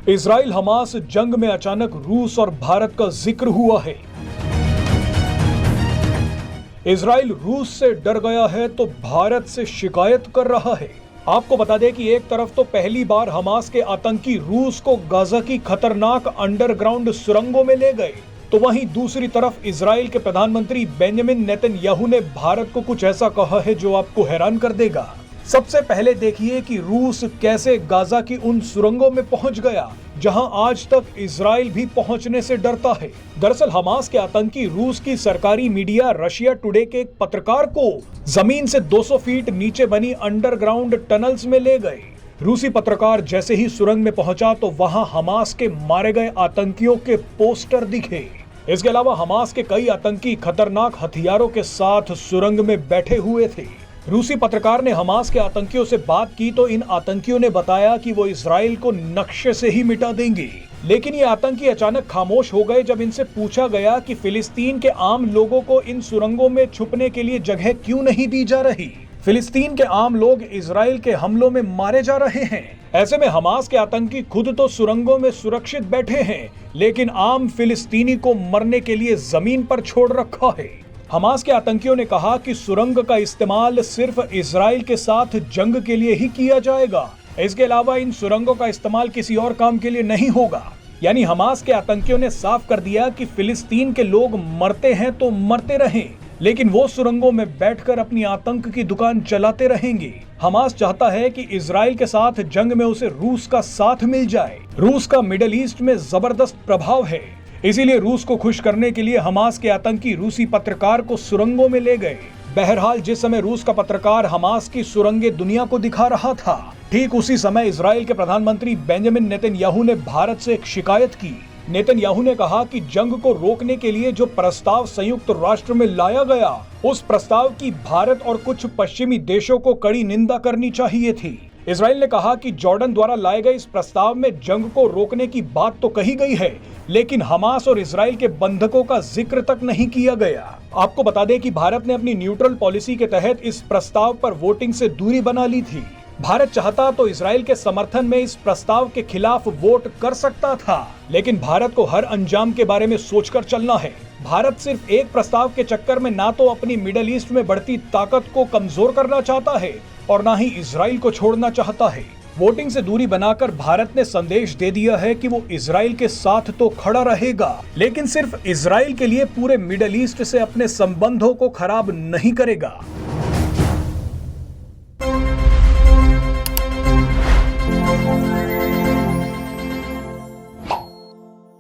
Israel Hamas जंग में अचानक रूस और भारत का जिक्र हुआ है। इजराइल रूस से डर गया है तो भारत से शिकायत कर रहा है। आपको बता दें कि एक तरफ तो पहली बार हमास के आतंकी रूस को गाजा की खतरनाक अंडरग्राउंड सुरंगों में ले गए, तो वहीं दूसरी तरफ इजराइल के प्रधानमंत्री बेंजामिन नेतन्याहू ने भारत को कुछ ऐसा कहा है जो आपको हैरान कर देगा। सबसे पहले देखिए कि रूस कैसे गाजा की उन सुरंगों में पहुंच गया जहां आज तक इजराइल भी पहुंचने से डरता है। दरअसल हमास के आतंकी रूस की सरकारी मीडिया रशिया टुडे के एक पत्रकार को जमीन से 200 फीट नीचे बनी अंडरग्राउंड टनल्स में ले गए। रूसी पत्रकार जैसे ही सुरंग में पहुंचा तो वहां हमास के मारे गए आतंकियों के पोस्टर दिखे। इसके अलावा हमास के कई आतंकी खतरनाक हथियारों के साथ सुरंग में बैठे हुए थे। रूसी पत्रकार ने हमास के आतंकियों से बात की तो इन आतंकियों ने बताया कि वो इजराइल को नक्शे से ही मिटा देंगे, लेकिन ये आतंकी अचानक खामोश हो गए जब इनसे पूछा गया कि फिलिस्तीन के आम लोगों को इन सुरंगों में छुपने के लिए जगह क्यों नहीं दी जा रही। फिलिस्तीन के आम लोग इजराइल के हमलों में मारे जा रहे हैं। ऐसे में हमास के आतंकी खुद तो सुरंगों में सुरक्षित बैठे हैं, लेकिन आम फिलिस्तीनी को मरने के लिए जमीन पर छोड़ रखा है। हमास के आतंकियों ने कहा कि सुरंग का इस्तेमाल सिर्फ इजराइल के साथ जंग के लिए ही किया जाएगा। इसके अलावा इन सुरंगों का इस्तेमाल किसी और काम के लिए नहीं होगा। यानी हमास के आतंकियों ने साफ कर दिया कि फिलिस्तीन के लोग मरते हैं तो मरते रहें, लेकिन वो सुरंगों में बैठकर अपनी आतंक की दुकान चलाते रहेंगे। हमास चाहता है कि इजराइल के साथ जंग में उसे रूस का साथ मिल जाए। रूस का मिडिल ईस्ट में जबरदस्त प्रभाव है, इसीलिए रूस को खुश करने के लिए हमास के आतंकी रूसी पत्रकार को सुरंगों में ले गए। बहरहाल जिस समय रूस का पत्रकार हमास की सुरंगें दुनिया को दिखा रहा था, ठीक उसी समय इजराइल के प्रधानमंत्री बेंजामिन नेतन्याहू ने भारत से एक शिकायत की। नेतन्याहू ने कहा कि जंग को रोकने के लिए जो प्रस्ताव संयुक्त राष्ट्र में लाया गया, उस प्रस्ताव की भारत और कुछ पश्चिमी देशों को कड़ी निंदा करनी चाहिए थी। इजराइल ने कहा कि जॉर्डन द्वारा लाए गए इस प्रस्ताव में जंग को रोकने की बात तो कही गई है, लेकिन हमास और इजराइल के बंधकों का जिक्र तक नहीं किया गया। आपको बता दें कि भारत ने अपनी न्यूट्रल पॉलिसी के तहत इस प्रस्ताव पर वोटिंग से दूरी बना ली थी। भारत चाहता तो इजराइल के समर्थन में इस प्रस्ताव के खिलाफ वोट कर सकता था, लेकिन भारत को हर अंजाम के बारे में सोचकर चलना है। भारत सिर्फ एक प्रस्ताव के चक्कर में ना तो अपनी मिडिल ईस्ट में बढ़ती ताकत को कमजोर करना चाहता है और ना ही इजराइल को छोड़ना चाहता है। वोटिंग से दूरी बनाकर भारत ने संदेश दे दिया है कि वो इजराइल के साथ तो खड़ा रहेगा, लेकिन सिर्फ इजराइल के लिए पूरे मिडिल ईस्ट से अपने संबंधों को खराब नहीं करेगा।